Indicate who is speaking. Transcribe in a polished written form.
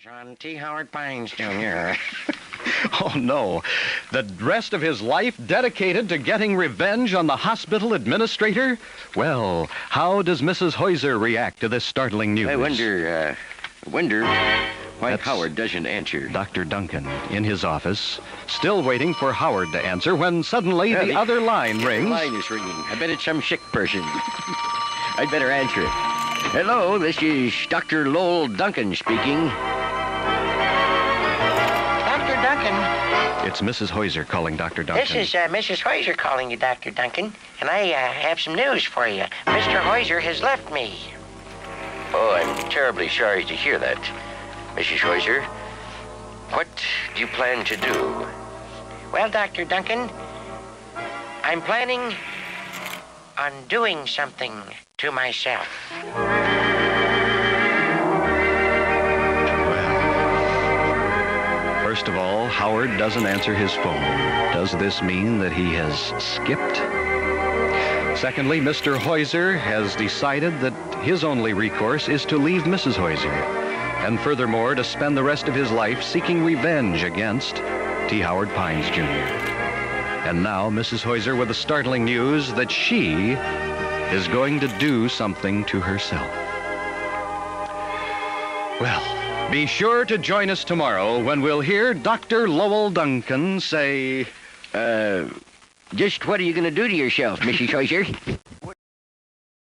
Speaker 1: on T. Howard Pines, Jr.
Speaker 2: Oh, no. The rest of his life dedicated to getting revenge on the hospital administrator? Well, how does Mrs. Heuser react to this startling news?
Speaker 1: I wonder why
Speaker 2: That's
Speaker 1: Howard doesn't answer.
Speaker 2: Dr. Duncan, in his office, still waiting for Howard to answer when suddenly the other line rings.
Speaker 1: The line is ringing. I bet it's some sick person. I'd better answer it. Hello, this is Dr. Lowell Duncan speaking.
Speaker 3: Dr. Duncan,
Speaker 2: It's Mrs. Heuser calling Dr. Duncan.
Speaker 3: this is Mrs. Heuser calling you, Dr. Duncan, and I have some news for you. Mr. Heuser has left me.
Speaker 1: Oh, I'm terribly sorry to hear that, Mrs. Heuser. What do you plan to do?
Speaker 3: Well, Dr. Duncan, I'm planning on doing something to myself.
Speaker 2: First of all, Howard doesn't answer his phone. Does this mean that he has skipped? Secondly, Mr. Heuser has decided that his only recourse is to leave Mrs. Heuser, and furthermore, to spend the rest of his life seeking revenge against T. Howard Pines, Jr. And now, Mrs. Heuser with the startling news that she is going to do something to herself. Well, be sure to join us tomorrow when we'll hear Dr. Lowell Duncan say...
Speaker 1: Just what are you going to do to yourself, Mrs. Heuser?